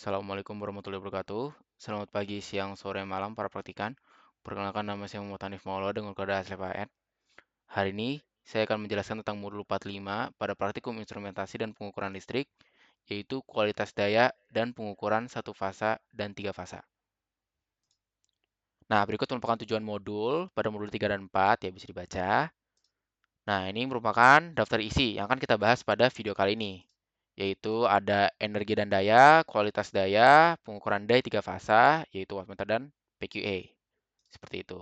Assalamualaikum warahmatullahi wabarakatuh. Selamat pagi, siang, sore, malam para praktikan. Perkenalkan nama saya Muhammad Hanif Maulana dengan kode SLPN. Hari ini saya akan menjelaskan tentang modul 45 pada praktikum instrumentasi dan pengukuran listrik, yaitu kualitas daya dan pengukuran satu fasa dan tiga fasa. Nah, berikut merupakan tujuan modul pada modul 3 dan 4, ya bisa dibaca. Nah, ini merupakan daftar isi yang akan kita bahas pada video kali ini, yaitu ada energi dan daya, kualitas daya, pengukuran daya tiga fasa, yaitu wattmeter dan PQA. Seperti itu.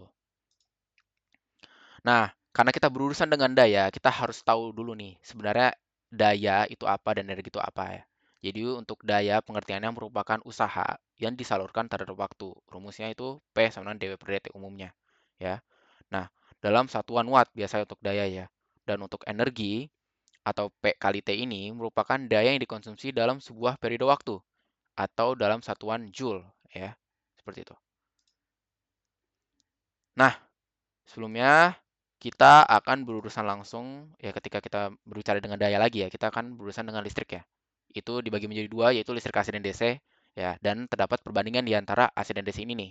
Nah, karena kita berurusan dengan daya, kita harus tahu dulu nih, sebenarnya daya itu apa dan energi itu apa ya. Jadi untuk daya pengertiannya merupakan usaha yang disalurkan terhadap waktu. Rumusnya itu P sama dengan dW per dt umumnya. Ya. Nah, dalam satuan watt biasanya untuk daya ya. Dan untuk energi atau P kali T ini merupakan daya yang dikonsumsi dalam sebuah periode waktu atau dalam satuan joule ya. Seperti itu. Nah, sebelumnya kita akan berurusan langsung ya ketika kita berbicara dengan daya lagi ya, kita akan berurusan dengan listrik ya. Itu dibagi menjadi dua yaitu listrik AC dan DC ya, dan terdapat perbandingan di antara AC dan DC ini nih.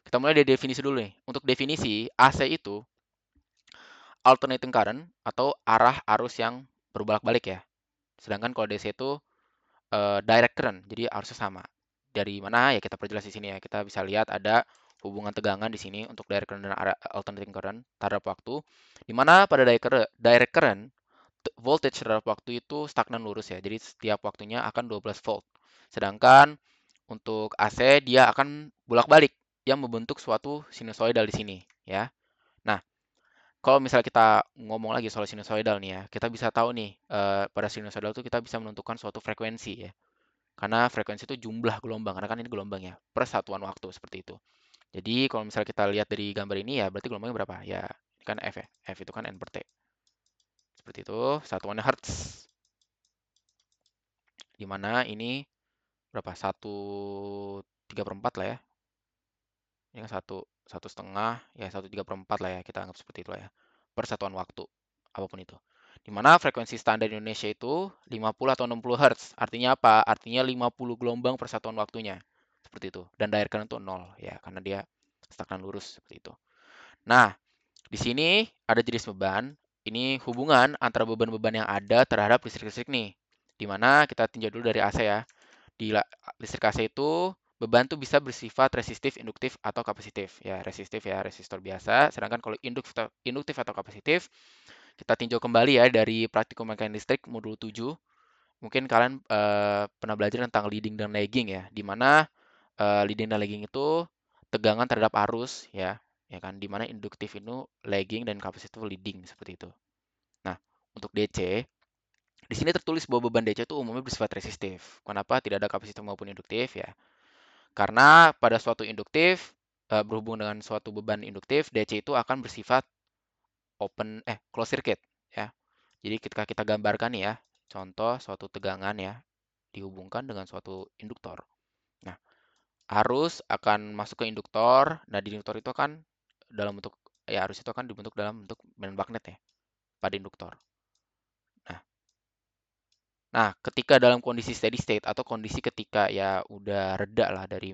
Kita mulai dari definisi dulu nih. Untuk definisi, AC itu alternating current atau arah arus yang berbolak-balik ya. Sedangkan kalau DC itu direct current, jadi arusnya sama. Dari mana ya kita perjelas di sini ya. Kita bisa lihat ada hubungan tegangan di sini untuk direct current dan alternating current terhadap waktu. Di mana pada direct current voltage terhadap waktu itu stagnan lurus ya. Jadi setiap waktunya akan 12 volt. Sedangkan untuk AC dia akan bolak-balik yang membentuk suatu sinusoidal di sini ya. Nah, kalau misalnya kita ngomong lagi soal sinusoidal nih ya, kita bisa tahu nih pada sinusoidal itu kita bisa menentukan suatu frekuensi ya. Karena frekuensi itu jumlah gelombang, karena kan ini gelombang ya, per satuan waktu seperti itu. Jadi kalau misalnya kita lihat dari gambar ini ya, berarti gelombangnya berapa? Ya, ini kan F ya. F itu kan N per T. Seperti itu, satuannya Hertz. Di mana ini berapa? 1/3/4 lah ya. Ini kan satu setengah, ya 1/3/4 lah ya, kita anggap seperti itu lah ya. Per satuan waktu, apapun itu. Di mana frekuensi standar Indonesia itu 50 atau 60 Hz. Artinya apa? Artinya 50 gelombang per satuan waktunya. Seperti itu. Dan direct current itu 0 ya, karena dia stagnan lurus seperti itu. Nah, di sini ada jenis beban. Ini hubungan antara beban-beban yang ada terhadap listrik-listrik nih. Di mana kita tinjau dulu dari AC ya. Di listrik AC itu beban tuh bisa bersifat resistif, induktif, atau kapasitif. Ya, resistif ya, resistor biasa. Sedangkan kalau induktif atau kapasitif, kita tinjau kembali ya dari praktikum mekanik listrik modul 7. Mungkin kalian pernah belajar tentang leading dan lagging ya, di mana leading dan lagging itu tegangan terhadap arus ya kan, di mana induktif itu lagging dan kapasitif itu leading seperti itu. Nah, untuk DC, di sini tertulis bahwa beban DC itu umumnya bersifat resistif. Kenapa tidak ada kapasitif maupun induktif ya? Karena pada suatu induktif berhubung dengan suatu beban induktif, DC itu akan bersifat close circuit ya. Jadi ketika kita gambarkan nih ya, contoh suatu tegangan ya dihubungkan dengan suatu induktor. Nah, arus akan masuk ke induktor. Nah, di induktor itu kan dalam bentuk ya arus itu akan dibentuk dalam bentuk medan magnet ya pada induktor. Nah, ketika dalam kondisi steady state atau kondisi ketika ya udah reda lah dari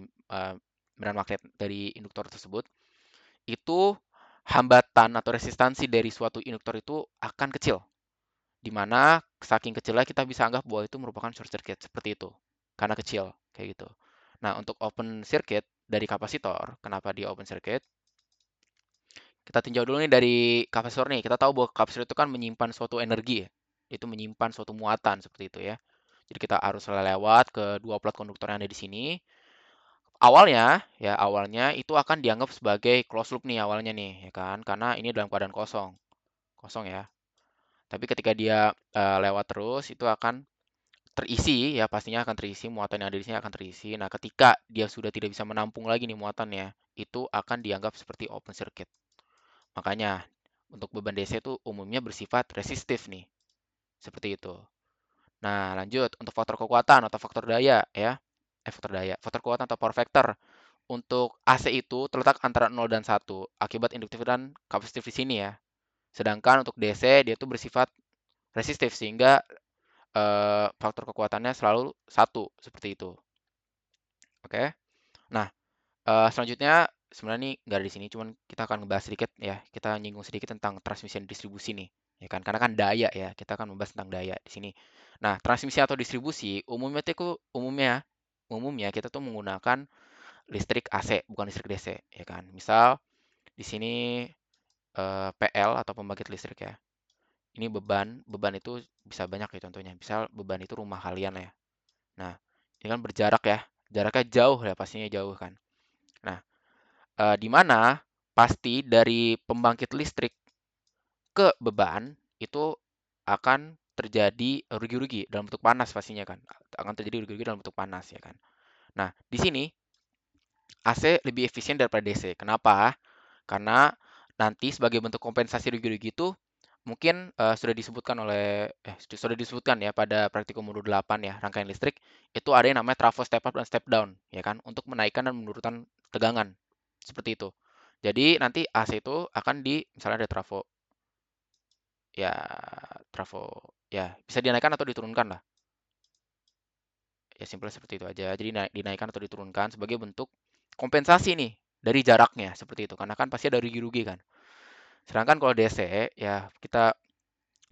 medan magnet dari induktor tersebut, itu hambatan atau resistansi dari suatu induktor itu akan kecil. Di mana saking kecilnya kita bisa anggap bahwa itu merupakan short circuit seperti itu. Karena kecil kayak gitu. Nah, untuk open circuit dari kapasitor, kenapa dia open circuit? Kita tinjau dulu nih dari kapasitor nih. Kita tahu bahwa kapasitor itu kan menyimpan suatu energi ya. Itu menyimpan suatu muatan seperti itu ya. Jadi kita harus lewat ke dua plat konduktor yang ada di sini. Awalnya itu akan dianggap sebagai closed loop nih awalnya nih, ya kan? Karena ini dalam keadaan kosong. Kosong ya. Tapi ketika dia lewat terus itu akan terisi ya, pastinya akan terisi, muatan yang ada di sini akan terisi. Nah, ketika dia sudah tidak bisa menampung lagi nih muatannya, itu akan dianggap seperti open circuit. Makanya untuk beban DC itu umumnya bersifat resistif nih. Seperti itu. Nah, lanjut untuk faktor kekuatan atau faktor daya ya. Faktor daya. Faktor kekuatan atau power factor. Untuk AC itu terletak antara 0 dan 1 akibat induktif dan kapasitif di sini ya. Sedangkan untuk DC dia itu bersifat resistif sehingga faktor kekuatannya selalu 1 seperti itu. Oke. Nah, selanjutnya sebenarnya nih nggak ada di sini, cuman kita akan ngebahas sedikit ya. Kita nyinggung sedikit tentang transmisi dan distribusi nih, ya kan? Karena kan daya ya, kita akan membahas tentang daya di sini. Nah, transmisi atau distribusi umumnya kita tuh menggunakan listrik AC, bukan listrik DC, ya kan? Misal di sini PL atau pembangkit listrik ya. Ini beban itu bisa banyak ya contohnya. Misal beban itu rumah kalian ya. Nah, ini kan berjarak ya. Jaraknya jauh ya, pastinya jauh kan. Nah, di mana pasti dari pembangkit listrik ke beban itu akan terjadi rugi-rugi dalam bentuk panas pastinya kan. Akan terjadi rugi-rugi dalam bentuk panas ya kan. Nah, di sini AC lebih efisien daripada DC. Kenapa? Karena nanti sebagai bentuk kompensasi rugi-rugi itu mungkin sudah disebutkan ya pada praktikum modul 8 ya, rangkaian listrik itu ada yang namanya trafo step up dan step down ya kan untuk menaikkan dan menurunkan tegangan. Seperti itu. Jadi nanti AC itu akan misalnya ada ya trafo ya bisa dinaikkan atau diturunkan lah. Ya simpelnya seperti itu aja. Jadi dinaikkan atau diturunkan sebagai bentuk kompensasi nih dari jaraknya seperti itu. Karena kan pasti ada rugi-rugi kan. Sedangkan kalau DC ya kita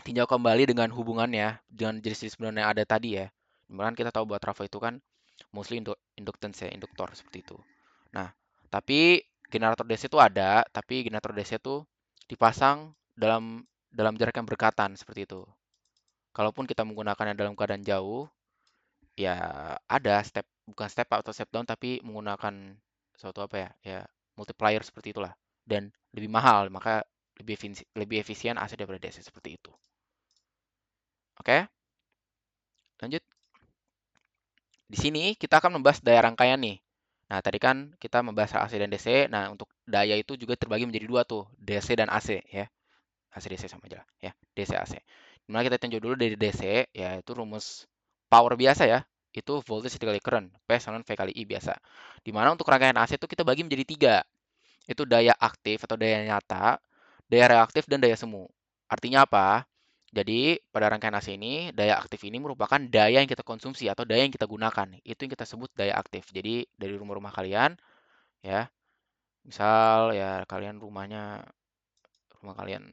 tinjau kembali dengan hubungannya dengan jenis-jenis benar yang ada tadi ya. Dimana kita tahu bahwa trafo itu kan mostly inductance ya, induktor seperti itu. Nah, tapi generator DC itu ada, tapi generator DC itu dipasang dalam dalam jarak yang berdekatan seperti itu. Kalaupun kita menggunakannya dalam keadaan jauh, ya ada bukan step up atau step down, tapi menggunakan suatu apa ya, ya multiplier seperti itulah. Dan lebih mahal, maka lebih efisien AC daripada DC seperti itu. Oke, lanjut. Di sini kita akan membahas daya rangkaian nih. Nah, tadi kan kita membahas AC dan DC. Nah, untuk daya itu juga terbagi menjadi dua tuh, DC dan AC ya. AC DC sama aja lah ya, DC AC. Dimana kita tinjau dulu dari DC, yaitu rumus power biasa ya. Itu voltage dikali current, P sama V kali I biasa. Dimana untuk rangkaian AC itu kita bagi menjadi tiga. Itu daya aktif atau daya nyata, daya reaktif, dan daya semu. Artinya apa? Jadi, pada rangkaian AC ini, daya aktif ini merupakan daya yang kita konsumsi atau daya yang kita gunakan. Itu yang kita sebut daya aktif. Jadi, dari rumah-rumah kalian, ya, misal ya rumah kalian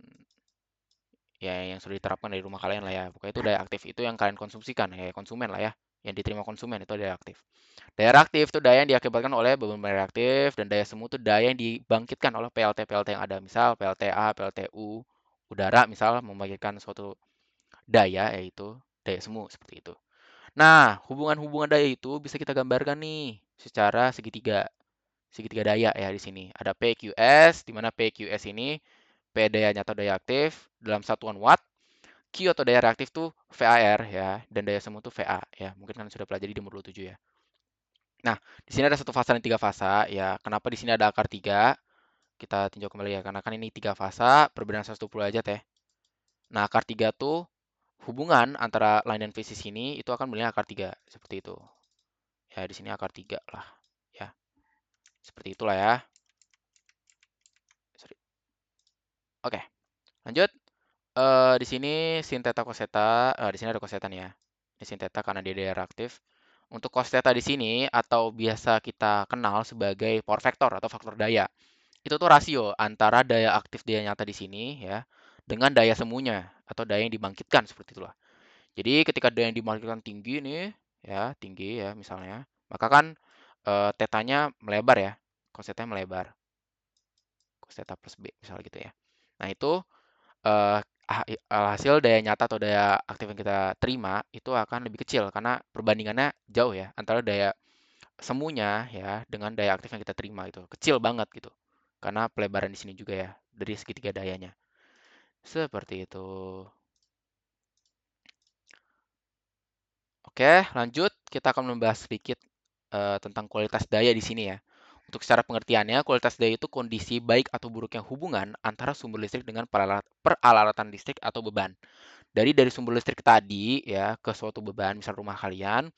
ya yang sudah diterapkan dari rumah kalian lah ya. Pokoknya itu daya aktif itu yang kalian konsumsikan ya, konsumen lah ya. Yang diterima konsumen itu daya aktif. Daya reaktif itu daya yang diakibatkan oleh beban reaktif dan daya semu itu daya yang dibangkitkan oleh PLT-PLT yang ada. Misal PLTA, PLTU, udara misal membangkitkan suatu daya yaitu daya semu seperti itu. Nah, hubungan-hubungan daya itu bisa kita gambarkan nih secara segitiga. Segitiga daya ya di sini. Ada PQS di mana PQS ini P dayanya atau daya aktif dalam satuan watt, Q atau daya reaktif tuh VAR ya, dan daya semu tuh VA ya. Mungkin kan sudah pelajari di modul 7 ya. Nah, di sini ada satu fasa dan tiga fasa ya. Kenapa di sini ada akar 3? Kita tinjau kembali ya, karena kan ini tiga fasa, perbedaan 120 aja teh. Nah, akar 3 tuh hubungan antara line dan phase sini itu akan bernilai akar 3 seperti itu. Ya, di sini akar 3 lah ya. Seperti itulah ya. Oke, lanjut. Di sini sin theta cos theta, di sini ada cos theta nih ya. Ini sin theta karena dia daya reaktif. Untuk cos theta di sini atau biasa kita kenal sebagai power factor atau faktor daya. Itu tuh rasio antara daya aktif daya nyata di sini ya dengan daya semuanya atau daya yang dibangkitkan seperti itulah. Jadi ketika daya yang dibangkitkan tinggi nih ya, tinggi ya misalnya, maka kan tetanya melebar ya. Cos theta melebar. Cos theta plus B misalnya gitu ya. Nah, itu eh, hasil daya nyata atau daya aktif yang kita terima itu akan lebih kecil karena perbandingannya jauh ya antara daya semuanya ya dengan daya aktif yang kita terima itu kecil banget gitu karena pelebaran di sini juga ya dari segitiga dayanya seperti itu. Oke, lanjut kita akan membahas sedikit tentang kualitas daya di sini ya. Untuk secara pengertiannya, kualitas daya itu kondisi baik atau buruknya hubungan antara sumber listrik dengan peralatan listrik atau beban. Dari sumber listrik tadi ya ke suatu beban, misal rumah kalian,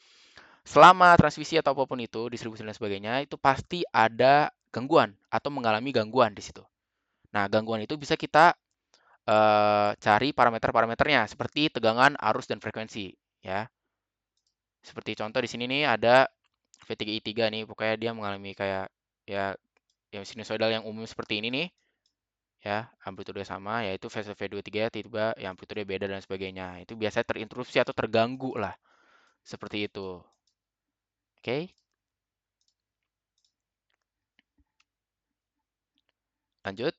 selama transmisi atau apapun itu, distribusi dan sebagainya, itu pasti ada gangguan atau mengalami gangguan di situ. Nah, gangguan itu bisa kita cari parameter-parameternya seperti tegangan, arus, dan frekuensi ya. Seperti contoh di sini nih ada V3I3 nih, pokoknya dia mengalami kayak ya yang sinusoidal yang umum seperti ini nih, ya amplitude sama, yaitu fase V23 tiba-tiba ya amplitude beda dan sebagainya. Itu biasanya terinterupsi atau terganggu lah, seperti itu. Oke, lanjut.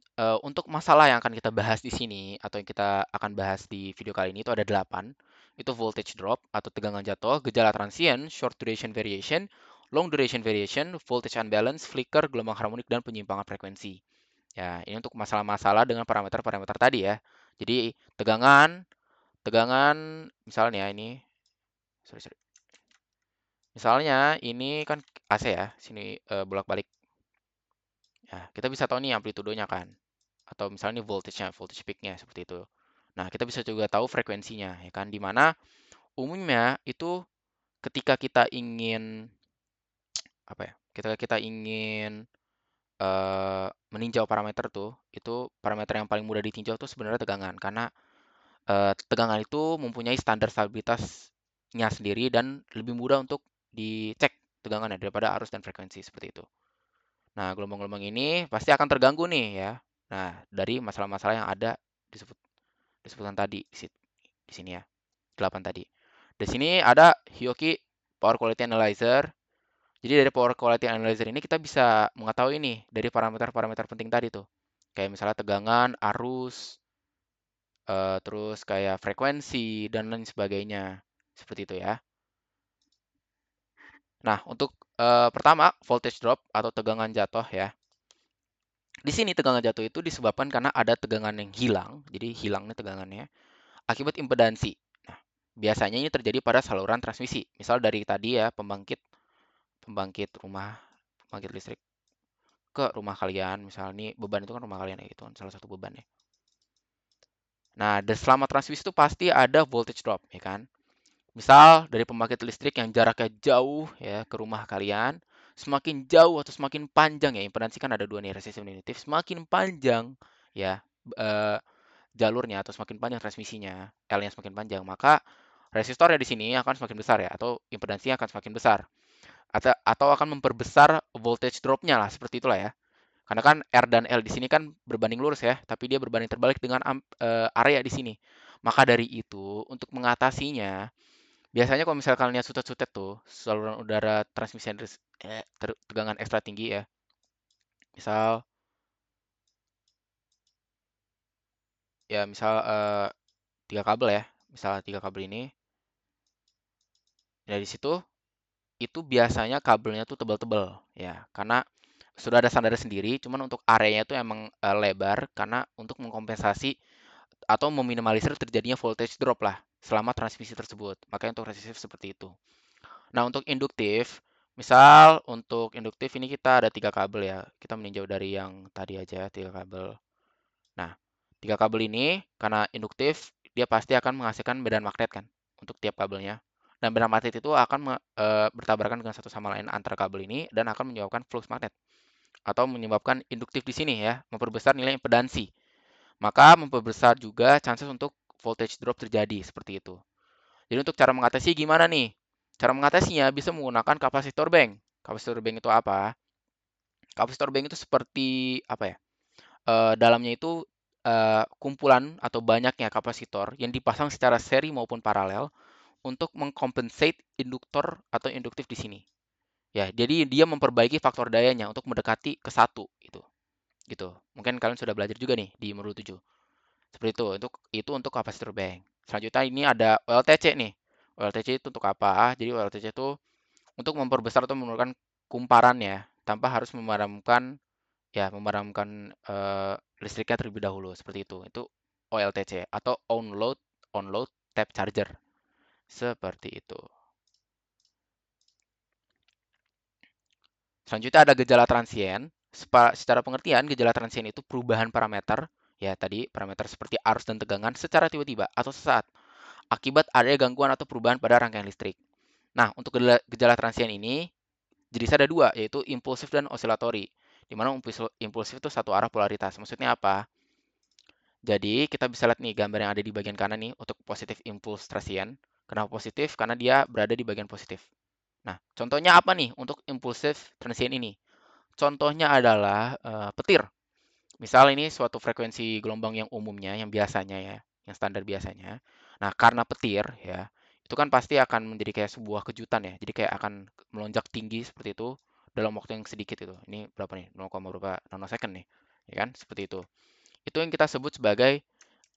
Untuk masalah yang akan kita bahas di sini atau yang kita akan bahas di video kali ini itu ada 8. Itu voltage drop atau tegangan jatuh, gejala transient, short duration variation, long duration variation, voltage unbalance, flicker, gelombang harmonik, dan penyimpangan frekuensi. Ya, ini untuk masalah-masalah dengan parameter-parameter tadi ya. Jadi tegangan, tegangan misalnya ini, sorry, sorry. Misalnya ini kan AC ya, sini bolak-balik. Ya, kita bisa tahu nih amplitudenya kan. Atau misalnya ini voltage-nya, voltage peak-nya seperti itu. Nah, kita bisa juga tahu frekuensinya ya kan, di mana umumnya itu ketika kita ingin apa ya? Ketika kita ingin meninjau parameter tuh, itu parameter yang paling mudah ditinjau tuh sebenarnya tegangan karena tegangan itu mempunyai standar stabilitasnya sendiri dan lebih mudah untuk dicek tegangannya daripada arus dan frekuensi seperti itu. Nah, gelombang-gelombang ini pasti akan terganggu nih ya. Nah, dari masalah-masalah yang ada disebut disebutkan tadi di sini ya, 8 tadi. Di sini ada Hioki Power Quality Analyzer. Jadi dari Power Quality Analyzer ini kita bisa mengetahui nih dari parameter-parameter penting tadi tuh. Kayak misalnya tegangan, arus, terus kayak frekuensi dan lain sebagainya. Seperti itu ya. Nah, untuk pertama voltage drop atau tegangan jatuh ya. Di sini tegangan jatuh itu disebabkan karena ada tegangan yang hilang, jadi hilangnya tegangannya akibat impedansi. Nah, biasanya ini terjadi pada saluran transmisi. Misal dari tadi ya pembangkit pembangkit rumah pembangkit listrik ke rumah kalian, misal nih beban itu kan rumah kalian ya gitu, salah satu beban ya. Nah, selama transmisi itu pasti ada voltage drop ya kan. Misal dari pembangkit listrik yang jaraknya jauh ya ke rumah kalian, semakin jauh atau semakin panjang ya, impedansi kan ada dua nih, resistif dan induktif, semakin panjang ya eh, jalurnya atau semakin panjang transmisinya, L-nya semakin panjang, maka resistornya di sini akan semakin besar ya, atau impedansinya akan semakin besar, atau akan memperbesar voltage drop-nya lah, seperti itulah ya. Karena kan R dan L di sini kan berbanding lurus ya, tapi dia berbanding terbalik dengan area di sini. Maka dari itu, untuk mengatasinya, biasanya kalau misalkan lihat sutet-sutet tuh, saluran udara transmisi tegangan ekstra tinggi ya. Misal misal 3 kabel ya. Misal 3 kabel ini. Dari situ itu biasanya kabelnya tuh tebal-tebal ya. Karena sudah ada standar sendiri, cuman untuk areanya itu emang lebar karena untuk mengkompensasi atau meminimalisir terjadinya voltage drop lah selama transmisi tersebut. Makanya untuk resistif seperti itu. Nah, untuk induktif, misal untuk induktif ini kita ada 3 kabel ya. Kita meninjau dari yang tadi aja, 3 kabel. Nah, 3 kabel ini karena induktif, dia pasti akan menghasilkan medan magnet kan untuk tiap kabelnya. Dan medan magnet itu akan bertabrakan dengan satu sama lain antara kabel ini dan akan menyebabkan flux magnet atau menyebabkan induktif di sini ya, memperbesar nilai impedansi. Maka memperbesar juga chances untuk voltage drop terjadi seperti itu. Jadi untuk cara mengatasi gimana nih? Cara mengatasinya bisa menggunakan kapasitor bank. Kapasitor bank itu apa? Kapasitor bank itu seperti apa ya? Dalamnya itu kumpulan atau banyaknya kapasitor yang dipasang secara seri maupun paralel untuk mengcompensate induktor atau induktif di sini. Ya, jadi dia memperbaiki faktor dayanya untuk mendekati ke satu itu. Gitu. Mungkin kalian sudah belajar juga nih di modul 7. Seperti itu. Untuk kapasitor bank. Selanjutnya ini ada OLTC nih. OLTC itu untuk apa? Jadi OLTC itu untuk memperbesar atau menurunkan kumparannya tanpa harus memadamkan listriknya terlebih dahulu seperti itu. Itu OLTC atau on load tap charger. Seperti itu. Selanjutnya ada gejala transien. Secara pengertian, gejala transien itu perubahan parameter, ya tadi parameter seperti arus dan tegangan secara tiba-tiba atau sesaat akibat adanya gangguan atau perubahan pada rangkaian listrik. Nah, untuk gejala transien ini jenis ada dua, yaitu impulsif dan osilatori. Di mana impulsif itu satu arah polaritas. Maksudnya apa? Jadi, kita bisa lihat nih gambar yang ada di bagian kanan nih untuk positif impuls transient. Kenapa positif? Karena dia berada di bagian positif. Nah, contohnya apa nih untuk impulsif transient ini? Contohnya adalah petir. Misal ini suatu frekuensi gelombang yang umumnya, yang biasanya ya, yang standar biasanya. Nah, karena petir ya, itu kan pasti akan menjadi kayak sebuah kejutan ya. Jadi kayak akan melonjak tinggi seperti itu dalam waktu yang sedikit itu. Ini berapa nih? 0, berapa nanosecond nih. Ya kan? Seperti itu. Itu yang kita sebut sebagai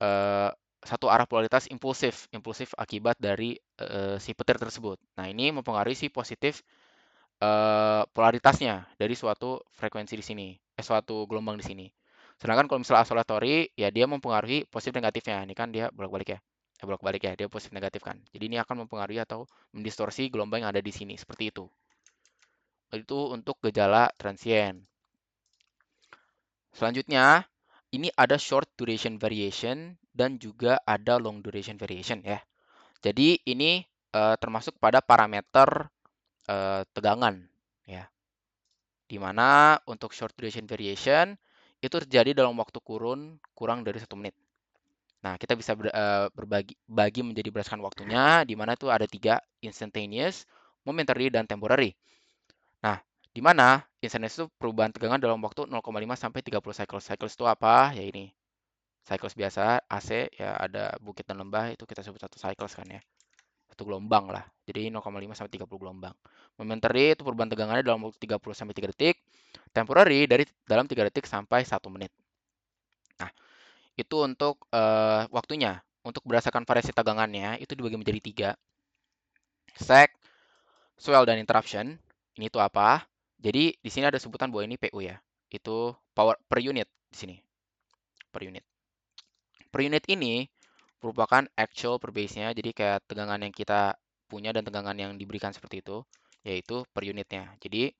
eh, satu arah polaritas impulsif, impulsif akibat dari si petir tersebut. Nah, ini mempengaruhi si positif polaritasnya dari suatu frekuensi di sini, suatu gelombang di sini. Sedangkan kalau misalnya oscillatory, ya dia mempengaruhi positif negatifnya. Ini kan dia bolak-balik ya. Bolak-balik ya, dia positif negatif kan. Jadi ini akan mempengaruhi atau mendistorsi gelombang yang ada di sini, seperti itu. Itu untuk gejala transient. Selanjutnya, ini ada short duration variation dan juga ada long duration variation ya. Jadi ini termasuk pada parameter tegangan ya. Di mana untuk short duration variation itu terjadi dalam waktu kurang dari 1 menit. Nah, kita bisa bagi menjadi berdasarkan waktunya, di mana itu ada 3, instantaneous, momentary, dan temporary. Nah, di mana instantaneous itu perubahan tegangan dalam waktu 0,5 sampai 30 cycles. Cycles itu apa? Ya ini, cycles biasa, AC, ya ada bukit dan lembah, itu kita sebut satu cycles kan ya. Satu gelombang lah. Jadi 0,5 sampai 30 gelombang. Momentary itu perubahan tegangannya dalam waktu 30 sampai 3 detik. Temporary dari dalam 3 detik sampai 1 menit. Nah, itu untuk waktunya. Untuk berdasarkan variasi tegangannya, itu dibagi menjadi 3. Sag, swell, dan interruption. Ini tuh apa? Jadi di sini ada sebutan bahwa ini PU ya. Itu power per unit di sini. Per unit. Per unit ini merupakan actual per base-nya. Jadi kayak tegangan yang kita punya dan tegangan yang diberikan seperti itu, yaitu per unitnya. Jadi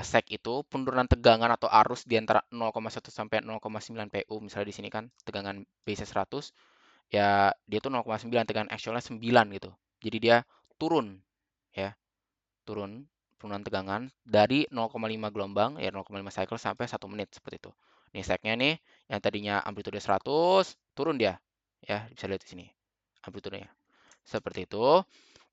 seg itu penurunan tegangan atau arus di antara 0,1 sampai 0,9 PU. Misalnya di sini kan tegangan base 100, ya dia tuh 0,9, tegangan actualnya 9 gitu. Jadi dia turun ya, turun penurunan tegangan dari 0,5 gelombang ya 0,5 cycle sampai 1 menit seperti itu. Nih segnya nih yang tadinya amplitude 100 turun dia ya, bisa lihat di sini amplitudenya. Seperti itu.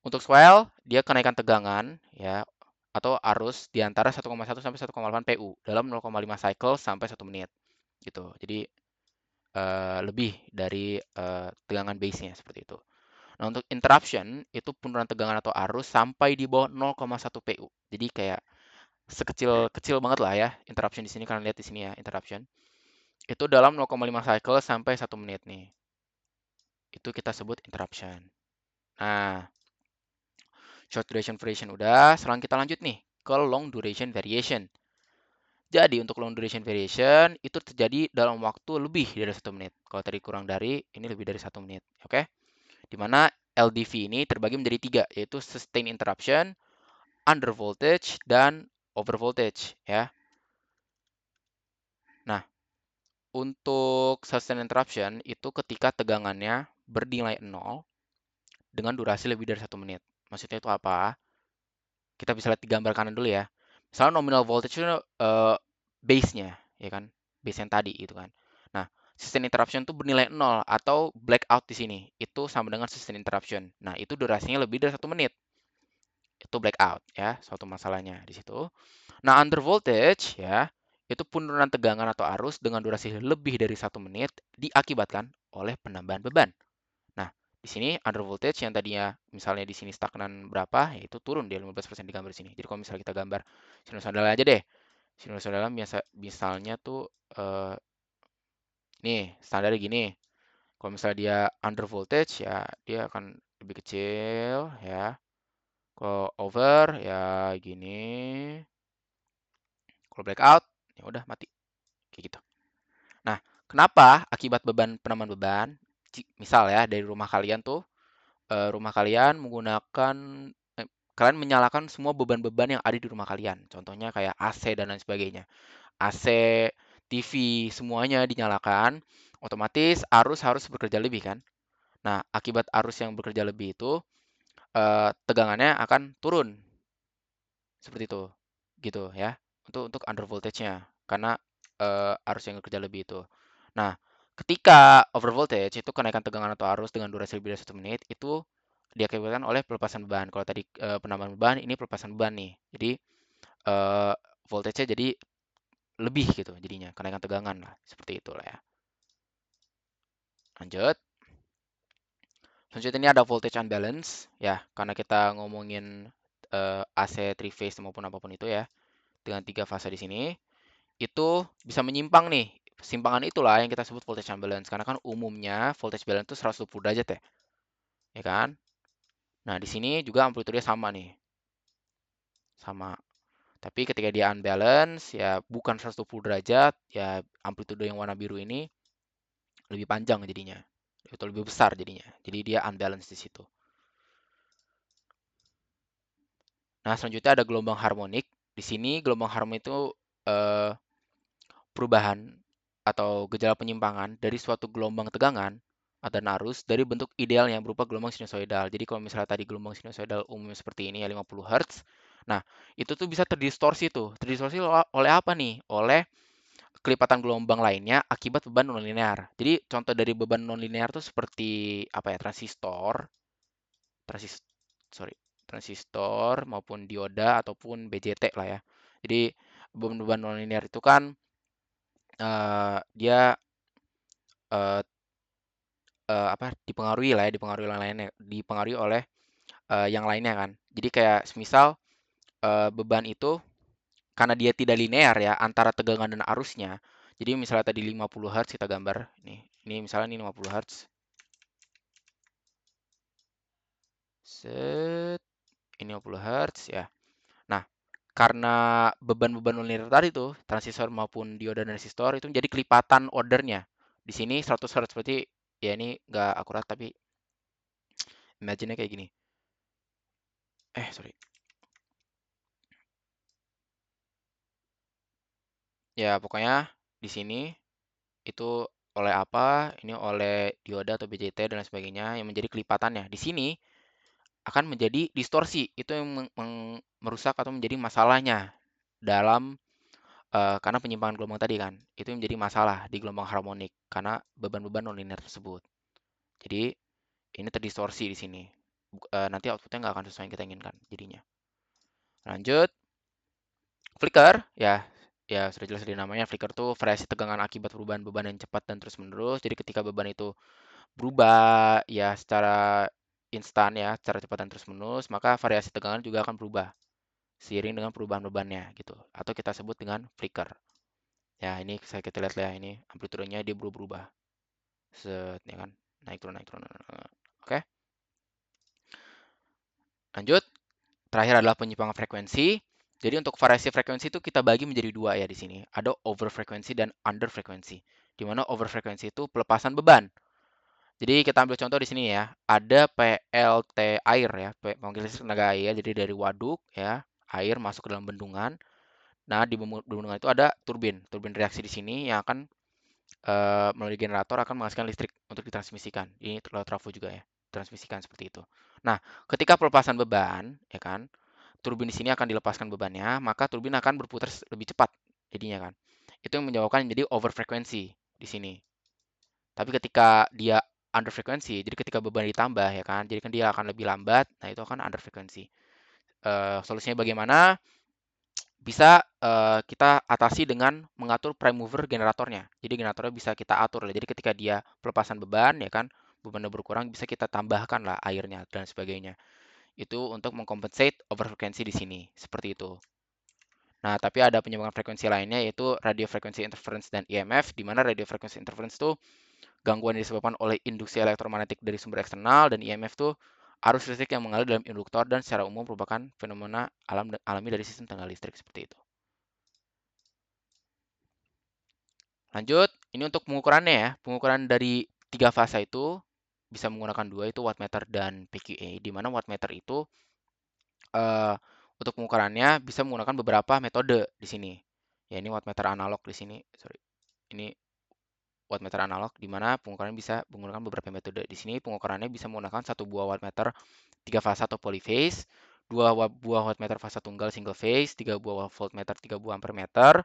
Untuk swell, dia kenaikan tegangan ya atau arus di antara 1,1 sampai 1,8 PU dalam 0,5 cycle sampai 1 menit gitu. Jadi lebih dari tegangan base-nya seperti itu. Nah, untuk interruption itu penurunan tegangan atau arus sampai di bawah 0,1 PU. Jadi kayak sekecil-kecil banget lah ya interruption di sini, kalian lihat di sini ya interruption. Itu dalam 0,5 cycle sampai 1 menit nih. Itu kita sebut interruption. Nah, short duration variation udah, sekarang kita lanjut nih ke long duration variation. Jadi untuk long duration variation itu terjadi dalam waktu lebih dari 1 menit. Kalau tadi kurang dari, ini lebih dari 1 menit. Oke? Di mana LDV ini terbagi menjadi 3, yaitu sustain interruption, under voltage, dan over voltage. Ya. Nah, untuk sustain interruption itu ketika tegangannya bernilai 0 dengan durasi lebih dari 1 menit. Maksudnya itu apa? Kita bisa lihat di gambar kanan dulu ya. Misalnya nominal voltage itu base-nya, ya kan? Base yang tadi itu kan. Nah, sustain interruption itu bernilai 0 atau blackout di sini. Itu sama dengan sustain interruption. Nah, itu durasinya lebih dari 1 menit. Itu blackout ya, suatu masalahnya di situ. Nah, under voltage ya, itu penurunan tegangan atau arus dengan durasi lebih dari 1 menit diakibatkan oleh penambahan beban. Nah, di sini under voltage yang tadinya misalnya di sini stagnan berapa, yaitu turun dia 15% di gambar sini. Jadi kalau misalnya kita gambar sinusoidal aja deh. Sinusoidal misalnya tuh nih standar gini. Kalau misalnya dia under voltage ya dia akan lebih kecil ya. Kalau over ya gini. Kalau blackout ya udah mati kayak gitu. Nah, kenapa akibat penambahan beban? Misal ya dari rumah kalian tuh rumah kalian menggunakan kalian menyalakan semua beban-beban yang ada di rumah kalian. Contohnya kayak AC dan lain sebagainya. AC, TV, semuanya dinyalakan, otomatis arus harus bekerja lebih kan. Nah, akibat arus yang bekerja lebih itu tegangannya akan turun. Seperti itu. Gitu ya. Untuk under voltage-nya karena arus yang bekerja lebih itu. Nah, ketika over voltage itu kenaikan tegangan atau arus dengan durasi lebih dari 1 menit itu diakibatkan oleh pelepasan beban. Kalau tadi penambahan beban, ini pelepasan beban nih. Jadi eh, voltage-nya jadi lebih gitu jadinya, kenaikan tegangan lah, seperti itulah ya. Lanjut. Selanjutnya ini ada voltage unbalance ya, karena kita ngomongin AC 3 phase maupun apapun itu ya, dengan 3 fase di sini, itu bisa menyimpang nih. Simpangan itulah yang kita sebut voltage unbalance, karena kan umumnya voltage balance itu 120 derajat ya kan? Nah, di sini juga amplitudenya sama nih, sama. Tapi ketika dia unbalance, ya bukan 120 derajat, ya amplitude yang warna biru ini lebih panjang jadinya, atau lebih besar jadinya. Jadi dia unbalance di situ. Nah, selanjutnya ada gelombang harmonik. Di sini gelombang harmonik itu eh, perubahan atau gejala penyimpangan dari suatu gelombang tegangan dan arus dari bentuk idealnya berupa gelombang sinusoidal. Jadi kalau misalnya tadi gelombang sinusoidal umumnya seperti ini ya 50 Hz. Nah, itu tuh bisa terdistorsi tuh. Terdistorsi oleh apa nih? Oleh kelipatan gelombang lainnya akibat beban nonlinear. Jadi contoh dari beban nonlinear tuh seperti apa ya? Transis sorry, transistor maupun dioda ataupun BJT lah ya. Jadi beban-beban nonlinear itu kan dia eh, apa dipengaruhi lah ya, dipengaruhi oleh yang lainnya kan. Jadi kayak semisal beban itu karena dia tidak linear ya antara tegangan dan arusnya. Jadi misalnya tadi 50 Hz kita gambar nih. Ini misalnya ini 50 Hz. Set, ini 50 Hz ya. Nah, karena beban-beban nonlinear tadi tuh, transistor maupun dioda dan resistor itu menjadi kelipatan ordernya. Di sini 100 Hz berarti ya ini nggak akurat tapi imagine-nya kayak gini. Sorry. Ya, pokoknya di sini itu oleh apa? Ini oleh dioda atau BJT dan lain sebagainya yang menjadi kelipatannya. Di sini akan menjadi distorsi. Itu yang merusak atau menjadi masalahnya dalam karena penyimpangan gelombang tadi kan. Itu yang menjadi masalah di gelombang harmonik karena beban-beban nonlinear tersebut. Jadi ini terdistorsi di sini. Nanti outputnya nggak akan sesuai yang kita inginkan jadinya. Lanjut, flicker ya. Ya, sudah jelas dari namanya, flicker tuh variasi tegangan akibat perubahan beban yang cepat dan terus-menerus. Jadi ketika beban itu berubah ya secara instan ya, secara cepat dan terus-menerus, maka variasi tegangan juga akan berubah seiring dengan perubahan bebannya gitu. Atau kita sebut dengan flicker. Ya, ini saya kita lihat ya, ini amplitudenya dia berubah-ubah. Set, ya kan? Naik turun naik turun. Oke, lanjut. Terakhir adalah penyimpangan frekuensi. Jadi untuk variasi frekuensi itu kita bagi menjadi dua ya di sini. Ada over frekuensi dan under frekuensi. Di mana over frekuensi itu pelepasan beban. Jadi kita ambil contoh di sini ya. Ada PLT air ya, pembangkit listrik tenaga air. Jadi dari waduk ya, air masuk ke dalam bendungan. Nah, di bendungan itu ada turbin. Turbin reaksi di sini yang akan melalui generator akan menghasilkan listrik untuk ditransmisikan. Ini lewat trafo juga ya, transmisikan seperti itu. Nah, ketika pelepasan beban, ya kan, turbin di sini akan dilepaskan bebannya, maka turbin akan berputar lebih cepat jadinya kan. Itu yang menyebabkan jadi over frekuensi di sini. Tapi ketika dia under frekuensi, jadi ketika beban ditambah ya kan, jadi kan dia akan lebih lambat. Nah, itu akan under frekuensi. Solusinya bagaimana? Bisa kita atasi dengan mengatur prime mover generatornya. Jadi generatornya bisa kita atur. Jadi ketika dia pelepasan beban ya kan, bebannya berkurang bisa kita tambahkan lah airnya dan sebagainya. Itu untuk mengcompensate overfrequency di sini. Seperti itu. Nah, tapi ada penyimpangan frekuensi lainnya yaitu radio frequency interference dan EMF, di mana radio frequency interference itu gangguan yang disebabkan oleh induksi elektromagnetik dari sumber eksternal, dan EMF itu arus listrik yang mengalir dalam induktor dan secara umum merupakan fenomena alami dari sistem tenaga listrik seperti itu. Lanjut, ini untuk pengukurannya ya. Pengukuran dari 3 fasa itu bisa menggunakan dua, itu wattmeter dan PQA, di mana wattmeter itu eh, untuk pengukurannya bisa menggunakan beberapa metode di sini. Ya, ini wattmeter analog di sini. Sorry. Ini wattmeter analog di mana pengukurannya bisa menggunakan beberapa metode. Di sini pengukurannya bisa menggunakan satu buah wattmeter 3 fasa atau polyphase, dua buah wattmeter fasa tunggal single phase, tiga buah voltmeter 3 buah ampermeter,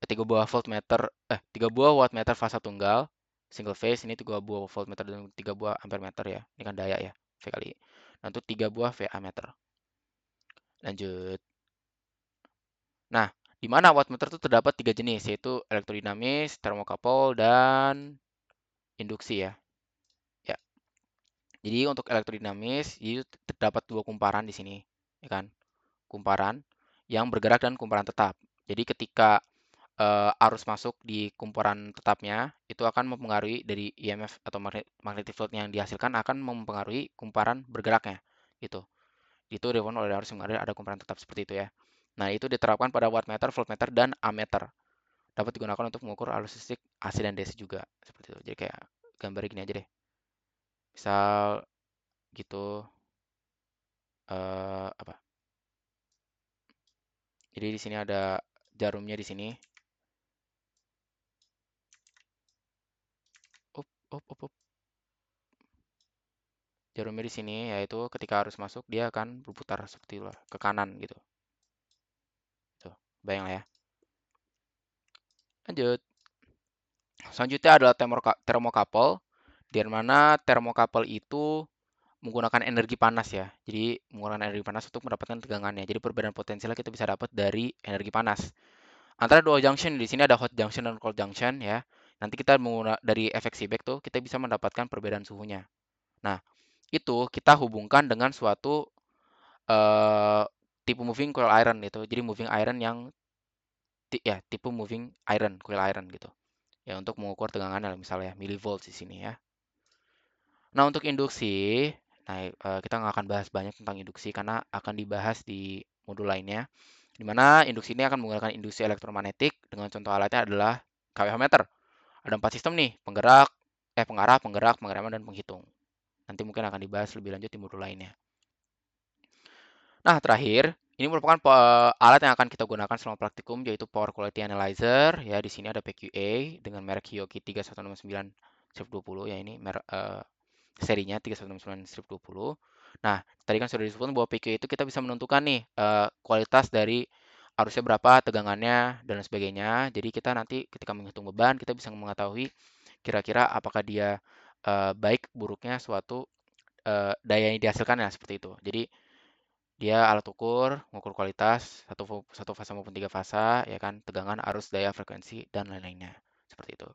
tiga buah wattmeter fasa tunggal single phase, ini tiga buah voltmeter dan tiga buah ampermeter ya, ini kan daya ya. V kali. Nah, untuk 3 buah VA meter. Lanjut. Nah, di mana wattmeter itu terdapat 3 jenis, yaitu elektrodinamis, termokapel, dan induksi ya. Ya. Jadi untuk elektrodinamis itu terdapat 2 kumparan di sini, ya kan? Kumparan yang bergerak dan kumparan tetap. Jadi ketika arus masuk di kumparan tetapnya itu akan mempengaruhi dari IMF atau magnetic field yang dihasilkan akan mempengaruhi kumparan bergeraknya gitu. Itu dilakukan oleh arus yang mengalir ada kumparan tetap seperti itu ya. Nah, itu diterapkan pada wattmeter, voltmeter, dan ammeter. Dapat digunakan untuk mengukur arus listrik AC dan DC juga seperti itu. Jadi kayak gambar gini aja deh. Misal gitu apa? Jadi di sini ada jarumnya di sini. Up, up, up, up. Jarumnya di sini yaitu ketika arus masuk dia akan berputar seperti itu ke kanan gitu. Tuh, bayang lah ya. Lanjut. Selanjutnya adalah termokapel, di mana termokapel itu menggunakan energi panas ya. Jadi menggunakan energi panas untuk mendapatkan tegangannya. Jadi perbedaan potensial kita bisa dapat dari energi panas. Antara dua junction di sini ada hot junction dan cold junction ya. Nanti kita menggunakan dari efek Seebeck tuh kita bisa mendapatkan perbedaan suhunya. Nah, itu kita hubungkan dengan suatu eh, tipe moving coil iron itu. Jadi moving iron yang ya tipe moving iron, coil iron gitu. Ya untuk mengukur tegangan misalnya millivolts di sini ya. Nah, untuk induksi, nah kita nggak akan bahas banyak tentang induksi karena akan dibahas di modul lainnya. Di mana induksi ini akan menggunakan induksi elektromagnetik dengan contoh alatnya adalah KWH meter. Ada 4 sistem nih, pengarah, penggerak, pengereman, dan penghitung. Nanti mungkin akan dibahas lebih lanjut di modul lainnya. Nah, terakhir, ini merupakan alat yang akan kita gunakan selama praktikum, yaitu Power Quality Analyzer. Ya, di sini ada PQA dengan merek Hioki 3169/20 ya, ini merek serinya 3169/20. Nah, tadi kan sudah disebutkan bahwa PQA itu kita bisa menentukan nih kualitas dari arusnya berapa, tegangannya, dan sebagainya. Jadi kita nanti ketika menghitung beban, kita bisa mengetahui kira-kira apakah dia baik buruknya suatu daya yang dihasilkan ya seperti itu. Jadi dia alat ukur, mengukur kualitas satu fasa maupun tiga fasa, ya kan, tegangan, arus, daya, frekuensi, dan lain-lainnya. Seperti itu.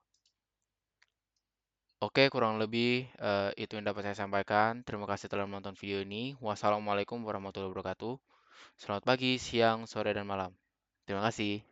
Oke, kurang lebih itu yang dapat saya sampaikan. Terima kasih telah menonton video ini. Wassalamualaikum warahmatullahi wabarakatuh. Selamat pagi, siang, sore, dan malam. Terima kasih.